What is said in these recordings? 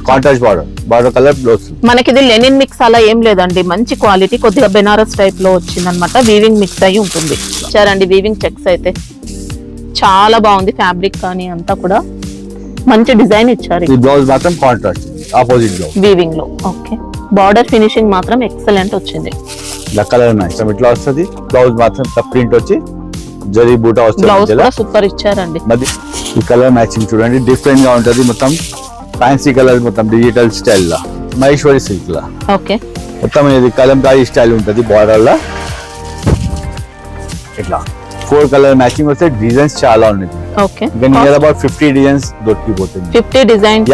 Contrast border colour blouse. మనకి ఇది Lenin mix అలా ఏం లేదండి, మంచి క్వాలిటీ, కొద్దిగా బెనారస్ టైప్ లో వచ్చింది అనమాట. వీవింగ్ మిక్స్ అయ్యి ఉంటుంది. చారండి వీవింగ్ చెక్స్ అయితే చాలా బాగుంది. ఫ్యాబ్రిక్ కానీ అంతా కూడా మంచి డిజైన్ ఇచ్చారు. ఈ బ్లౌజ్ మాత్రం కాంట్రాస్ట్ ఆపోజిట్ బ్లౌజ్ వీవింగ్ లో. ఓకే, బార్డర్ ఫినిషింగ్ మాత్రం ఎక్సలెంట్ వచ్చింది. ఇలా కలర్ మ్యాచ్ ఇట్లా వస్తుంది. బ్లౌజ్ మాత్రం ప్రింట్ వచ్చి జరీ బూటా వస్తుంది. బ్లౌజ్ కూడా సూపర్ ఇచ్చారండి. ఈ కలర్ మ్యాచింగ్ చూడండి డిఫరెంట్ గా ఉంటది. మొత్తం ఫ్యాన్సీ కలర్, మొత్తం డిజిటల్ స్టైల్ లా మహేశ్వరి సిల్క్ లా. ఓకే, మొత్తం ఇది కలంకారీ స్టైల్ ఉంటది. బార్డర్ లా ఇట్లా 4 కలర్ మ్యాచింగ్ వస్తే డిజైన్స్ చాలా ఉన్నాయి. ఓకే, ఇంకా నియర్ అబౌట్ 50 డిజైన్స్ దొరికిపోతుంది. 50 డిజైన్స్.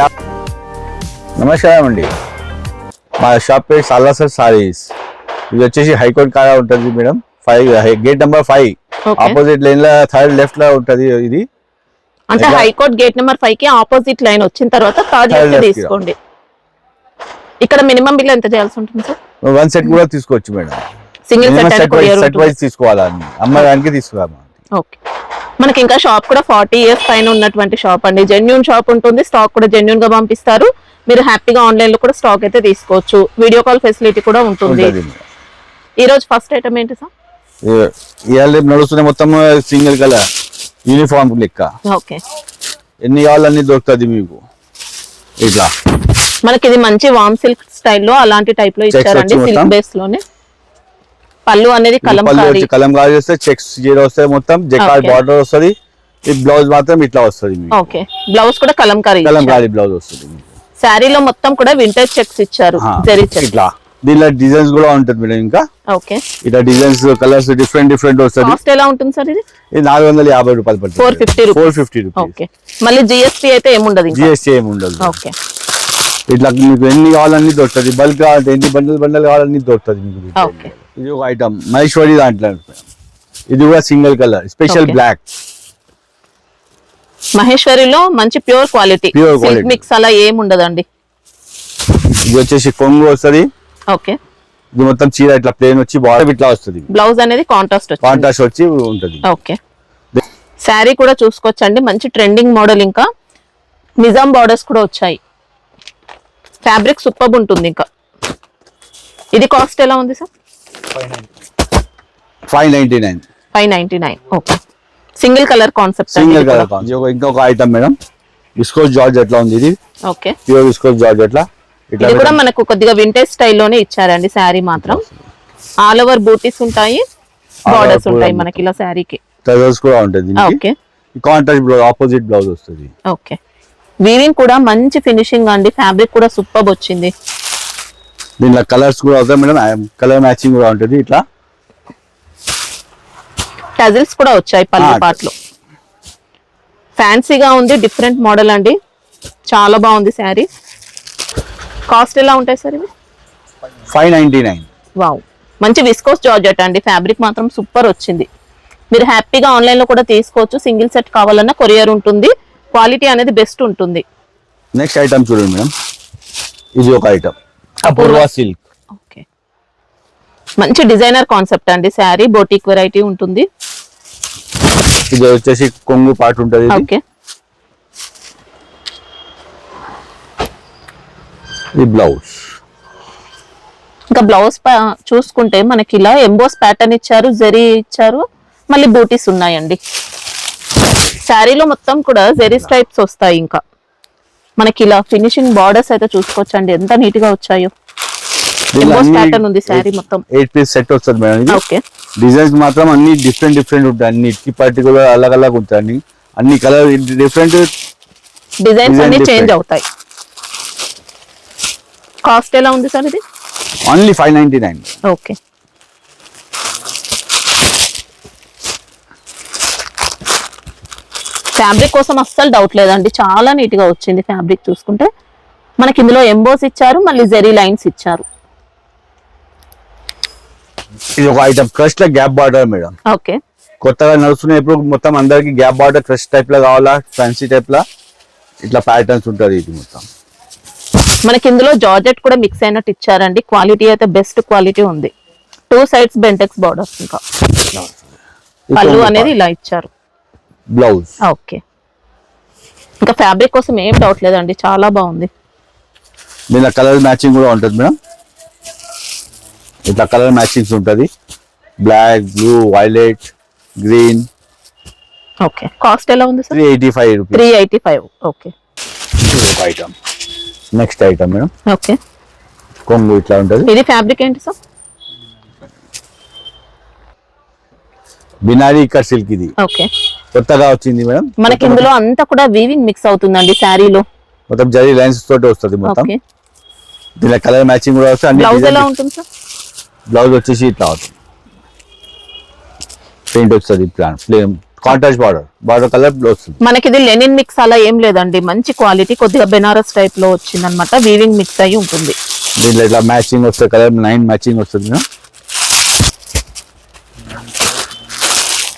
నమస్కారం అండి, మా షాప్ పేరు సాలాసర్ సారీస్. ఇది వచ్చేసి హైకోర్ట్ కాడ ఉంటది madam. 5 gate number 5 opposite line లో థర్డ్ లెఫ్ట్ లో ఉంటది. ఇది అంటే హైకోర్ట్ గేట్ నెంబర్ 5 కి ఆపోజిట్ లైన్ వచ్చిన తర్వాత థర్డ్ లెఫ్ట్ తీసుకోండి. ఇక్కడ మినిమం బిల్ ఎంత చేయాల్సి ఉంటుంది సార్? 1 సెట్ కూడా తీసుకోవచ్చు మేడం. సింగిల్ సెట్ వైస్ తీసుకోవాలని అమ్మడానికి తీసుకోవాలి. ఓకే, మనకి ఇంకా షాప్ కూడా 40 ఇయర్స్ పైన ఉన్నటువంటి షాప్ అండి. జెన్యూన్ షాప్ ఉంటుంది. స్టాక్ కూడా జెన్యూన్ గా పంపిస్తారు. మీరు హ్యాపీగా ఆన్లైన్ లో కూడా స్టాక్ అయితే తీసుకోవచ్చు. వీడియో కాల్ ఫెసిలిటీ కూడా ఉంటుంది. ఈ రోజు ఫస్ట్ ఐటమ్ ఏంటి సార్? ఇవాళ నడుస్తున్న మొత్తం సింగిల్ కలర్ యూనిఫామ్ లెక్క. ఓకే, ఎన్ని కావాలన్నీ దొరుకుతుంది మీకు. ఇట్లా మనకి ఇది మంచి వామ్ సిల్క్ స్టైల్లో అలాంటి టైప్ లో ఇచ్చారండి. సిల్క్ బేస్ లోనే పళ్ళు అనేది కలంకారీ వస్తే చెక్స్ జీరో వస్తాయి. మొత్తం జకార్డ్ బార్డర్ వస్తుంది. ఈ బ్లౌజ్ మాత్రం ఇట్లా వస్తుంది. ఓకే, బ్లౌజ్ కూడా కలంకారీ బ్లౌజ్ వస్తుంది. శారీలో మొత్తం కూడా వింటేజ్ చెక్స్ ఇచ్చారు. ఇట్లా దీనిలో డిజైన్స్ కూడా ఉంటుంది మేడం. ఇంకా ఓకే, ఇట్లా డిజైన్స్ కలర్స్ డిఫరెంట్ వస్తుంది. కాస్ట్ ఎలా ఉంటుంది సార్? ఇది 450 రూపాయలు పడుతుంది. 450 రూపీస్. ఓకే, మళ్ళీ జిఎస్టీ అయితే ఏముండదు. జిఎస్టీ ఏముండదు. ఓకే, ఇట్లా మీకు ఎన్ని కావాలన్నీ దొరుకుతుంది. బల్క్ కావాలంటే ఎన్ని బండల్ కావాలన్నీ దొరుకుతుంది మీకు. ఓకే, ఇది ఒక ఐటమ్ మహేశ్వరి దాంట్లో. ఇది కూడా సింగిల్ కలర్ స్పెషల్ బ్లాక్. మహేశ్వరిలో మంచి ప్యూర్ క్వాలిటీ మిక్స్ అలా ఏముండదండి. ఇది వచ్చేసి కొంగు వస్తుంది. ఓకే, ఇది మొత్తం చీర ఇట్లా ప్లేన్ వచ్చి బార్డర్ ఇట్లా వస్తుంది. బ్లౌజ్ అనేది కాంట్రాస్ట్ వచ్చి ఉంటది. ఓకే, శారీ కూడా చూసుకోవచ్చండి. మంచి ట్రెండింగ్ మోడల్. ఇంకా నిజాం బార్డర్స్ కూడా వచ్చాయి. ఫ్యాబ్రిక్ సూపర్ ఉంటుంది. ఇంకా ఇది కాస్ట్ ఎలా ఉంది sir? 599. Okay, single colour concept. ఇంకొక ఐటమ్ మేడం విస్కోస్ జార్జ్ ఎట్లా ఉంది. ఇది ఓకే, ప్యూర్ విస్కోస్ జార్జ్ ఎట్లా. ఇది కూడా మనకు కొద్దిగా వింటేజ్ స్టైల్లోనే ఇచ్చారండి. శారీ మాత్రం ఆల్ ఓవర్ బూటీస్ ఉంటాయి, బార్డర్స్ ఉంటాయి మనకి ఇలా శారీకి. టజల్స్ కూడా ఉంటుంది. Okay, contrast blouse opposite blouse వస్తుంది. ఓకే, వీవింగ్ కూడా మంచి ఫినిషింగ్ అండి. ఫ్యాబ్రిక్ కూడా సూపర్ వచ్చింది. దీనిలో కలర్స్ కూడా అవుతాయి మేడం. కలర్ మ్యాచింగ్ కూడా ఉంటుంది. ఇట్లా టజిల్స్ కూడా వచ్చాయి పళ్ళు పాటలు. ఫ్యాన్సీగా ఉంది, డిఫరెంట్ మోడల్ అండి. చాలా బాగుంది శారీ. కాస్ట్ ఎలా ఉంటాయి సార్ ఇవి? 599. వావ్, మంచి విస్కోస్ జార్జెట్ అండి. ఫ్యాబ్రిక్ మాత్రం సూపర్ వచ్చింది. మీరు హ్యాపీగా ఆన్లైన్ లో కూడా తీసుకోవచ్చు. సింగిల్ సెట్ కావాలన్నా కొరియర్ ఉంటుంది. క్వాలిటీ అనేది బెస్ట్ ఉంటుంది. నెక్స్ట్ ఐటమ్ చూడండి మేడం. ఇది ఒక ఐటమ్ అపూర్వ సిల్క్. ఓకే, మంచి డిజైనర్ కాన్సెప్ట్ అండి. శారీ బోటిక్ వెరైటీ ఉంటుంది. ఇది వచ్చేసి కొంగు పార్ట్ ఉంటుంది. ఓకే, ఈ బ్లౌజ్. ఇంకా బ్లౌజ్ చూసుకుంటే మనకి ఇలా ఎంబోస్ ప్యాటర్న్ ఇచ్చారు, జరీ ఇచ్చారు, మళ్ళీ బూటీస్ ఉన్నాయండి. శారీలో మొత్తం కూడా జరీ స్ట్రైప్స్ వస్తాయి. ఇంకా మనకి ఇలా ఫినిషింగ్ బార్డర్స్ అయితే చూసుకోవచ్చండి ఎంత నీట్ గా వచ్చాయో. ఎంబోస్ ప్యాటర్న్ ఉంది శారీ మొత్తం. 8 పీస్ సెట్ వస్తుంది మేడం. ఓకే, డిజైన్స్ మాత్రం అన్ని డిఫరెంట్ ఉంటాయి. అన్నిటికి పర్టికులర్ అలగ్ ఉంటాయి. అన్ని కలర్ డిఫరెంట్ డిజైన్స్ అన్ని చేంజ్ అవుతాయి. కాస్ట్ ఎలా ఉంది సార్ ఇది? ఓన్లీ 599. ఓకే, ఫ్యాబ్రిక్ కోసం అస్సలు డౌట్ లేదండి. చాలా నీట్ గా వచ్చింది ఫ్యాబ్రిక్ చూసుకుంటే. మనకి ఇందులో ఎంబోస్ ఇచ్చారు, మళ్ళీ జెరీ లైన్స్ ఇచ్చారు. ఇది ఒక ఐటమ్ క్రష్ లో గ్యాప్ బార్డర్ మేడం. ఓకే, కొత్తగా నడుస్తున్నాయి ఇప్పుడు మొత్తం అందరికి గ్యాప్ బార్డర్ క్రష్ టైప్ లో కావాలా, ఫ్యాన్సీ టైప్ లా ఇట్లా ప్యాటర్న్స్ ఉంటుంది. ఇది మొత్తం మనకి ఇందులో జార్జెట్ కూడా మిక్స్ అయినట్టు ఇచ్చారండి. క్వాలిటీ అయితే బెస్ట్ క్వాలిటీ ఉంది. 2 sides బెంటెక్స్ బార్డర్స్. ఇంకా పళ్ళు అనేది ఇలా ఇచ్చారు. బ్లౌజ్. ఓకే, ఇంకా ఫ్యాబ్రిక్ కోసం ఏం డౌట్ లేదండి. చాలా బాగుంది. దీనిలో కలర్ మ్యాచింగ్ కూడా ఉంటుంది మేడం. ఇట్లా కలర్ మ్యాచింగ్స్ ఉంటుంది, black, blue, violet, green. Okay, cost ఎలా ఉంది sir? 385 rupees. 385. Okay. Item. Next item madam, okay. కొంగు ఇట్లా ఉంటుంది. ఇది ఫ్యాబ్రిక్ ఏంటి సార్? బినారీ ఇక్కత్ సిల్క్. ఇది ఓకే, కొత్తగా వచ్చింది మేడం. మనకి ఇందులో అంతా కూడా వీవింగ్ మిక్స్ అవుతుందండి శారీలో. మొత్తం జరీ లైన్స్ తోటి వస్తుంది మొత్తం. ఓకే. దీనిలో కలర్ మ్యాచింగ్ కూడా వస్తుంది. బ్లౌజ్ ఎలా ఉంటుంది సార్? బ్లౌజ్ వచ్చేసి ఇట్లా అవుతుంది, ప్రింట్ వస్తుంది, ప్లేన్ కాంట్రాస్ట్ బార్డర్ కలర్ వస్తుంది. మనకి ఇది లెనిన్ మిక్స్ అలా ఏం లేదండి, మంచి క్వాలిటీ, కొద్దిగా బెనారస్ టైప్ లో వచ్చింది అనమాట. వీవింగ్ మిక్స్ అయ్యి ఉంటుంది. దీంట్లో ఇట్లా మ్యాచింగ్ వస్తుంది, కలర్ 9 మ్యాచింగ్ వస్తుంది మేడం.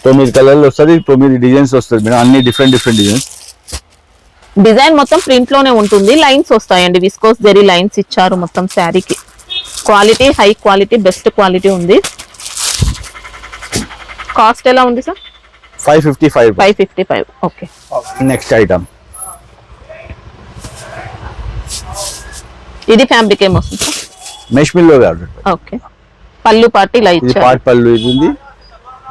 9 కలర్లు వస్తుంది, 9 డిజైన్స్ వస్తుంది మేడం. అన్ని డిఫరెంట్ డిజైన్స్. డిజైన్ మొత్తం ప్రింట్ లోనే ఉంటుంది, లైన్స్ వస్తాయండి, విస్కోస్ జెరీ లైన్స్ ఇచ్చారు మొత్తం శారీకి. Quality high quality, best quality ఉంది. కాస్ట్ ఎలా ఉంది సార్? 555. 555. ఓకే. నెక్స్ట్ ఐటమ్, ఇది ఫ్యాబ్రిక్ ఏమొస్తుంది సార్? మెష్ మిల్ లో ఆర్డర్. ఓకే. పళ్ళు పార్టీ ఇలా ఇది ఇచ్చారు. పార్ట్ పళ్ళు ఇది ఉంది,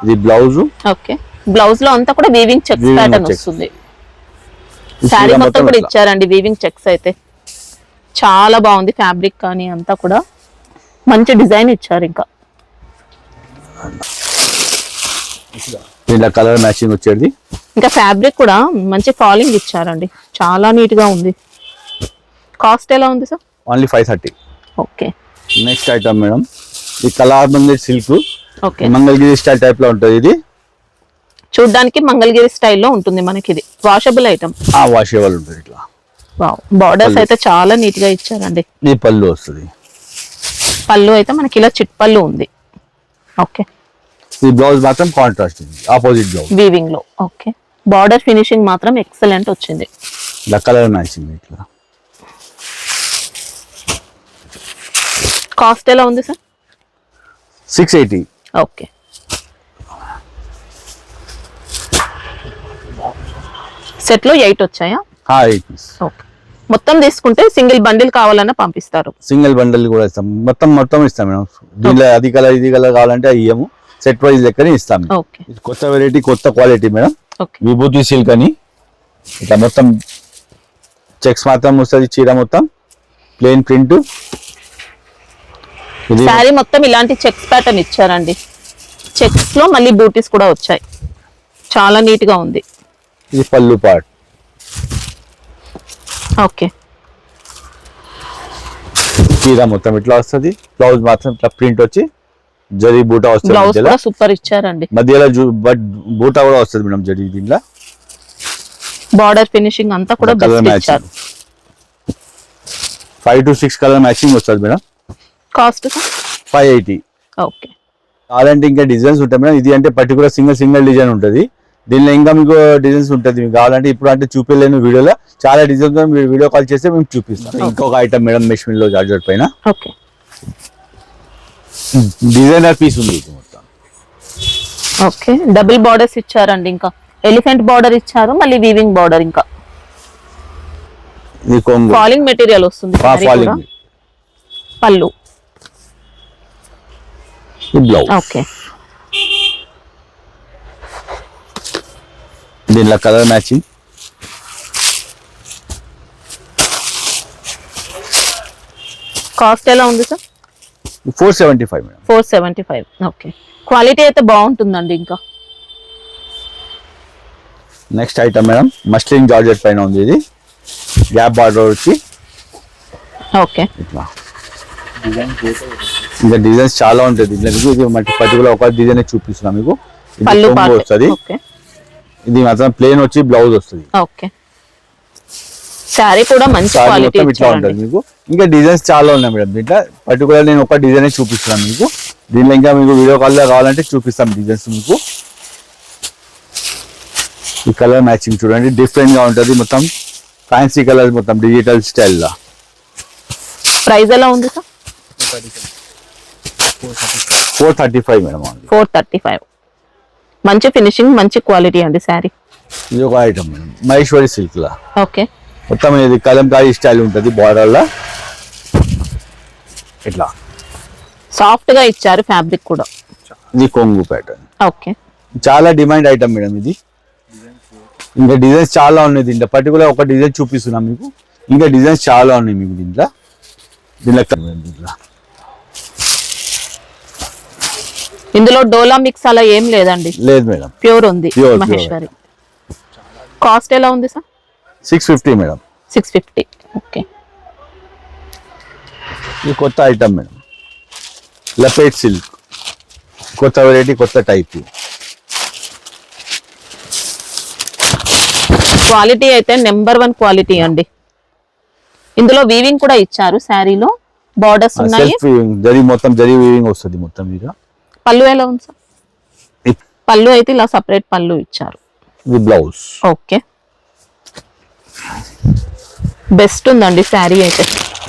ఇది బ్లౌజ్. ఓకే. బ్లౌజ్ లో అంతా కూడా weaving checks Weaving pattern checks. వస్తుంది. శారీ మొత్తం కూడా ఇచ్చారండి వీవింగ్ చెక్స్ అయితే. చాలా బాగుంది ఫ్యాబ్రిక్ కానీ అంతా కూడా మంచి డిజైన్ ఇచ్చారు. ఇంకా దీంట్లో కలర్ మ్యాచింగ్ వచ్చేది. ఇంకా ఫ్యాబ్రిక్ కూడా మంచి ఫాలింగ్ ఇచ్చారండి, చాలా నీట్ గా ఉంది. కాస్ట్ ఎలా ఉంది sir? Only 530. Okay. Next item madam, ఈ కలాబందీ silk okay. Mangalagiri style type లో ఉంటుంది. ఇది చూడ్డానికి మంగళగిరి స్టైల్లో ఉంటుంది మనకి. ఇది వాషబుల్ ఐటమ్. వాషేబుల్ ఉంటుంది. ఇట్లా బార్డర్స్ అయితే చాలా నీట్ గా ఇచ్చారండి. ఈ పళ్ళు వస్తుంది. పళ్ళు అయితే మనకి ఇలా చిట్ పళ్ళు ఉంది. ఓకే. ఈ బ్లౌజ్ మాత్రం కాంట్రాస్ట్ ఉంది, ఆపోజిట్ బ్లౌజ్ వీవింగ్ లో. ఓకే. బార్డర్ ఫినిషింగ్ మాత్రం ఎక్సలెంట్ వచ్చింది. ఇలా కలర్ మ్యాచింగ్. ఇట్లా కాస్ట్ ఎలా ఉంది సార్? 680. ఓకే. సెట్ లో 8 వచ్చాయా? 8 పీస్. ఓకే. మొత్తం తీసుకుంటే సింగిల్ బండిల్ కావాలన్నా పంపిస్తారు. సింగిల్ బండల్ కూడా ఇస్తాం, మొత్తం ఇస్తాం మేడం. దీనిలో అది కలర్ ఇది కలర్ కావాలంటే ఇయ్యము, సెట్ వైజ్ లెక్కనే ఇస్తాం. ఓకే. కొత్త వెరైటీ, కొత్త క్వాలిటీ మేడం. ఓకే. విభూతి సిల్క్ అని ఇట్లా మొత్తం చెక్స్ మాత్రం వస్తుంది. చీర మొత్తం ప్లెయిన్ ప్రింట్. శారీ మొత్తం ఇలాంటి చెక్స్ ప్యాటర్న్ ఇచ్చారండి. చెక్స్ లో మళ్ళీ బూటీస్ కూడా వచ్చాయి, చాలా నీట్ గా ఉంది. ఇది పళ్ళు పార్ట్. ఓకే. చీర మొత్తం ఇట్లా వస్తుంది, బ్లౌజ్ మాత్రం ఇట్లా ప్రింట్ వచ్చి జరీ బూటా వస్తుంది. బ్లౌజ్ కూడా సూపర్ ఇచ్చారండి. మధ్యలో బూటా కూడా వస్తుంది మేడం జరీ. దీంట్లో బార్డర్ ఫినిషింగ్ అంతా కూడా బెస్ట్ ఇచ్చారు. 5 to 6 కలర్ మ్యాచింగ్ వస్తుంది మేడం. కాస్ట్ 580. ఓకే. కావాలంటే ఇంకా డిజైన్స్ ఉంటాయి మేడం. ఇది అంటే పర్టికులర్ సింగిల్ డిజైన్ ఉంటుంది. దీనిలో ఇంకా మీకు డిజైన్స్ ఉంటుంది. మీకు కావాలంటే ఇప్పుడు అంటే చూపించలేను వీడియోలో, చాలా డిజైన్స్ మీరు వీడియో కాల్ చేస్తే మేము చూపిస్తాం. ఇంకొక ఐటమ్ మేడం, మెషిన్ లో జార్జెట్ పైన. ఓకే. డిజైనర్ పీస్ ఉంది ఇది మొత్తం. ఓకే. డబుల్ బార్డర్స్ ఇచ్చారండి, ఇంకా ఎలిఫెంట్ బార్డర్ ఇచ్చారు, మళ్ళీ వీవింగ్ బార్డర్. ఇంకా ఇది కొంగు ఫాలింగ్ మెటీరియల్ వస్తుంది. పళ్ళు. బ్లౌజ్. ఓకే. దీనిలో కలర్ మ్యాచింగ్. కాస్ట్ ఎలా ఉంది సార్? 475 మేడం. 475. ఓకే. క్వాలిటీ అయితే బాగుంటుందండి. ఇంకా next item madam, muslin georgette పైన ఉంది. ఇది గ్యాప్ బార్డర్ వచ్చి. ఓకే. ఇట్లా ఇంకా డిజైన్స్ చాలా ఉంటుంది దీంట్లో. మీకు ఇది మనకి పర్టికులర్ ఒక డిజైన్ చూపిస్తున్నాం మీకు. పళ్ళు వస్తుంది. ఇది మాత్రం ప్లేన్ వచ్చి బ్లౌజ్ వస్తుంది. ఓకే. శారీ కూడా మంచి క్వాలిటీ ఇట్లా ఉంటుంది మీకు. ఇంకా డిజైన్స్ చాలా ఉన్నాయి మేడం దీంట్లో. పర్టికులర్ నేను ఒక డిజైన్ చూపిస్తున్నాను మీకు. దీనిలో ఇంకా మీకు వీడియో కాల్ లో కావాలంటే చూపిస్తాం డిజైన్స్ మీకు. ఈ కలర్ మ్యాచింగ్ చూడండి, డిఫరెంట్ గా ఉంటుంది. మొత్తం ఫ్యాన్సీ కలర్, మొత్తం డిజిటల్ స్టైల్ లా. ప్రైస్ ఎలా ఉంది సార్? 435 మేడం. 435. మంచి ఫినిషింగ్, మంచి క్వాలిటీ అండి శారీ. ఇది ఒక ఐటమ్ మేడం, మహేశ్వరి సిల్క్ లా. ఓకే. మొత్తం ఇది కలంకారీ స్టైల్ ఉంటుంది బార్డర్ లా. ఇట్లా సాఫ్ట్ గా ఇచ్చారు ఫ్యాబ్రిక్ కూడా. ఇది కొంగు ప్యాటర్న్, ఓకే. చాలా డిమాండ్ ఐటమ్ మేడం ఇది. ఇంకా డిజైన్స్ చాలా ఉన్నాయి దీంట్లో, పర్టికులర్ ఒక డిజైన్ చూపిస్తున్నాం మీకు, ఇంకా డిజైన్స్ చాలా ఉన్నాయి మీకు దీంట్లో. దీంట్లో ఇందులో డోలా మిక్స్ అలా ఏం లేదండి, లేదు మేడం, ప్యూర్ ఉంది Pure, మహేశ్వరి. కాస్ట్ ఎలా ఉంది సార్? 650 మేడం. 650. ఓకే. ఇది కొత్త ఐటమ్ మేడం, లపేట్ సిల్క్, కొత్త వెరైటీ, కొత్త టైప్. క్వాలిటీ అయితే నెంబర్ 1 క్వాలిటీ అండి. ఇందులో వీవింగ్ కూడా ఇచ్చారు, శారీలో బార్డర్స్ ఉన్నాయి. సెల్ఫ్ వీవింగ్, జరీ మొత్తం జరీ వీవింగ్ వస్తుంది మొత్తం. మీద పళ్ళు ఎలా ఉంది సార్? పళ్ళు అయితే ఇలా సపరేట్ పళ్ళు ఇచ్చారు. ఇది బ్లౌజ్. ఓకే, బెస్ట్ ఉందండి శారీ అయితే.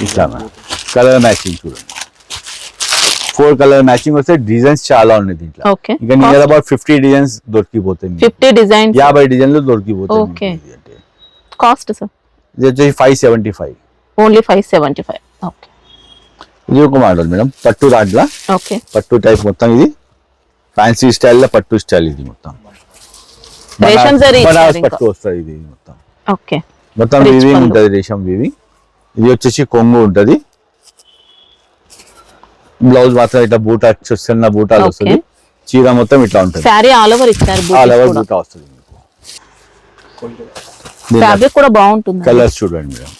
ఇట్లా కలర్ మ్యాచింగ్ చూడండి, 4 కలర్ మ్యాచింగ్ వస్తే డిజైన్స్ చాలా ఉన్నాయి దీంట్లో. ఓకే. ఇంకా నియర్ అబౌట్ 50 డిజైన్స్ దొరికిపోతాయి మీకు. 50 డిజైన్స్, 50 డిజైన్లు దొరికిపోతాయి. ఓకే. Cost sir? ఇది వచ్చేసి 575. ఓన్లీ 575. ఓకే. ఇది ఒక మోడల్ మేడం, పట్టు దాంట్లో, ఓకే. పట్టు టైప్ మొత్తం. ఇది ఫ్యాన్సీ స్టైల్లో పట్టు స్టైల్. ఇది మొత్తం రేషన్ జరీ బనారస్ పట్టు వస్తుంది ఇది మొత్తం. ఓకే. మొత్తం Rich వీవింగ్ పళ్ళు. ఉంటుంది, రేషం వీవింగ్. ఇది వచ్చేసి కొంగు ఉంటుంది. బ్లౌజ్ మాత్రం ఇట్లా బూటా, చిన్న బూటాలు Okay. వస్తుంది. చీర మొత్తం ఇట్లా ఉంటుంది, శారీ ఆల్ ఓవర్ ఇచ్చారు, ఆల్ ఓవర్ బూటా వస్తుంది మీకు. ఫ్యాబ్రిక్ కూడా బాగుంటుంది. కలర్స్ చూడండి మేడం.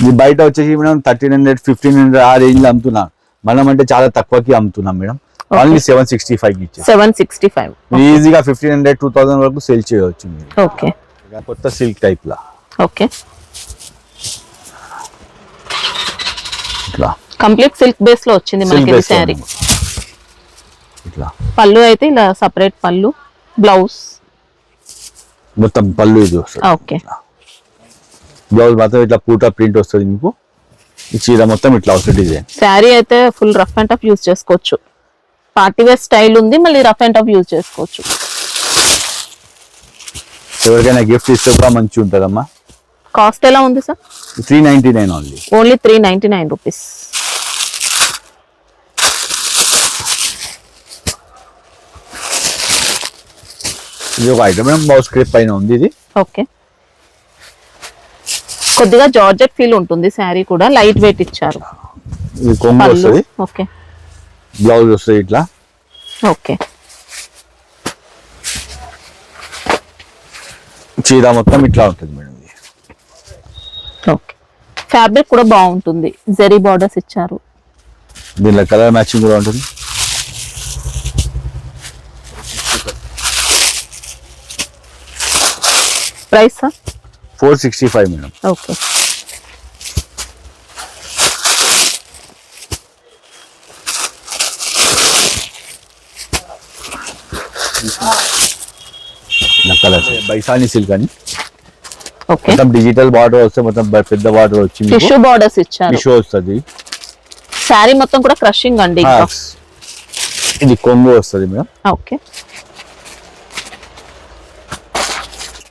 ఇది బయట వచ్చేసి మేడం 1300, 1500 ఆ రేంజ్ లో అమ్ముతున్నాం. మనం అంటే చాలా తక్కువకి అమ్ముతున్నాం మేడం. ఓన్లీ 765 ఇచ్చేసి 765. ఈజీగా 1500, 2000 వరకు సేల్ చేయవచ్చు మీరు. ఓకే. కొత్త సిల్క్ టైప్ లా. ఓకే. ఇట్లా కంప్లీట్ సిల్క్ బేస్ లో వచ్చింది మనకి ఈ శారీ. ఇట్లా పళ్ళు అయితే ఇలా సపరేట్ పళ్ళు, బ్లౌజ్ మొత్తం పళ్ళు ఇది వస్తుంది. ఓకే. బ్లౌజ్ మాత్రం ఇట్లా పూటా ప్రింట్ వస్తుంది మీకు. ఈ చీర మొత్తం ఇట్లా వస్తుంది డిజైన్. శారీ అయితే full rough and tough use చేసుకోవచ్చు. పార్టీ వేర్ స్టైల్ ఉంది, మళ్ళీ రఫ్ అండ్ టఫ్ యూజ్ చేసుకోవచ్చు. ఎవరికైనా గిఫ్ట్ ఇస్తే కూడా మంచిగా ఉంటుందమ్మా. కాస్ట్ ఎలా ఉంది సార్? 399 ఓన్లీ. Only 399 rupees. ఇది ఒక ఐటమ్ మేడం, మౌస్ క్రేప్ పైన ఉంది ఇది. ఓకే. కొద్దిగా జార్జెట్ ఫీల్ ఉంటుంది శారీ కూడా, లైట్ వెయిట్ ఇచ్చారు. ఇది కొంగు పళ్ళు. వస్తుంది, ఓకే. బ్లౌజ్ వస్తుంది ఇట్లా. ఓకే. చీర మొత్తం ఇట్లా ఉంటుంది మేడం. ఇది ఓకే. ఫ్యాబ్రిక్ కూడా బాగుంటుంది, జరీ బార్డర్స్ ఇచ్చారు. దీనిలో కలర్ మ్యాచింగ్ కూడా ఉంటుంది. Price sir? 465 madam. Okay. Colours Baisani silk అని ఓకే. మొత్తం డిజిటల్ బార్డర్ వస్తే మొత్తం పెద్ద బార్డర్ వచ్చి టిష్యూ బార్డర్స్ ఇచ్చారు. టిష్యూ వస్తుంది. శారీ మొత్తం కూడా క్రషింగ్ అండి. ఇది కొంగు వస్తుంది మేడం. ఓకే.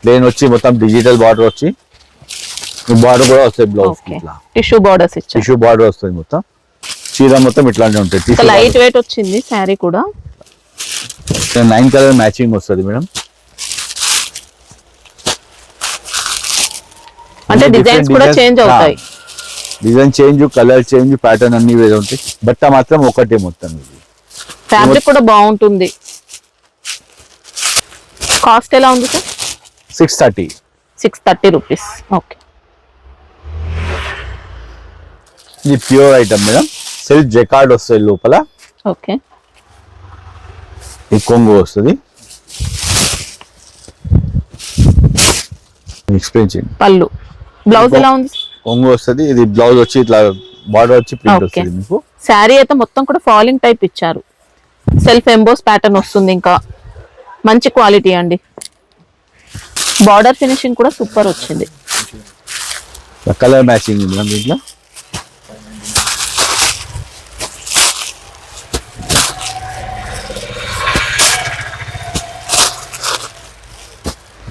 ప్లేన్ వచ్చి మొత్తం డిజిటల్ బార్డర్ వచ్చి బార్డర్ కూడా వస్తుంది బ్లౌజ్. ఓకే. ఇట్లా టిష్యూ బార్డర్స్ ఇచ్చారు. టిష్యూ బార్డర్ వస్తుంది మొత్తం. చీర మొత్తం ఇట్లాంటి ఉంటుంది. లైట్ వెయిట్ వచ్చింది శారీ కూడా. 9 కలర్ మ్యాచింగ్ వస్తుంది మేడం. అంటే డిజైన్స్ కూడా చేంజ్ అవుతాయి. Design change, colour change, pattern అన్ని వేరే ఉంటాయి. బట్ట మాత్రం ఒకటే మొత్తం. ఇది ఫ్యాబ్రిక్ కూడా బాగుంటుంది. కాస్ట్ ఎలా ఉంది సార్? 630. 630 రూపీస్. ఓకే. ఇది pure item madam, silk jacquard వస్తుంది లోపల. ఓకే. ఈ కొంగు వస్తుంది. ఎక్స్ప్లెయిన్ చేయండి. పళ్ళు, బ్లౌజ్ ఎలా ఉంది? కొంగు వస్తుంది. ఇది బ్లౌజ్ వచ్చి ఇట్లా బార్డర్ వచ్చి ప్రింట్ ఓకే. వస్తుంది మీకు. శారీ అయితే మొత్తం కూడా ఫాలింగ్ టైప్ ఇచ్చారు. సెల్ఫ్ ఎంబోస్ ప్యాటర్న్ వస్తుంది. ఇంకా మంచి క్వాలిటీ అండి. బార్డర్ ఫినిషింగ్ కూడా సూపర్ వచ్చింది. కలర్ మ్యాచింగ్ ఉంది మేడం దీంట్లో.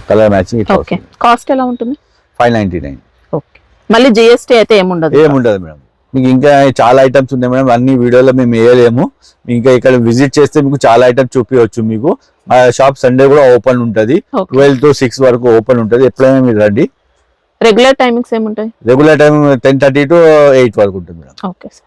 కలర్ మ్యాచింగ్ ఇట్లా ఓకే. కాస్ట్ ఎలా ఉంటుంది? 599. ఓకే, మళ్ళీ జిఎస్టీ అయితే ఏముండదు. ఏముండదు మేడం. మీకు ఇంకా చాలా ఐటమ్స్ ఉన్నాయి మేడం, అన్ని వీడియోలో మేము వేయలేము. ఇంకా ఇక్కడ విజిట్ చేస్తే మీకు చాలా ఐటమ్స్ చూపించవచ్చు. మీకు మా షాప్ సండే కూడా ఓపెన్ ఉంటుంది, 12 to 6 వరకు ఓపెన్ ఉంటుంది. ఎప్పుడైనా మీరు రండి. రెగ్యులర్ టైమింగ్స్ ఏముంటాయి? రెగ్యులర్ టైం 10:30 to 8 వరకు ఉంటుంది మేడం. Okay sir.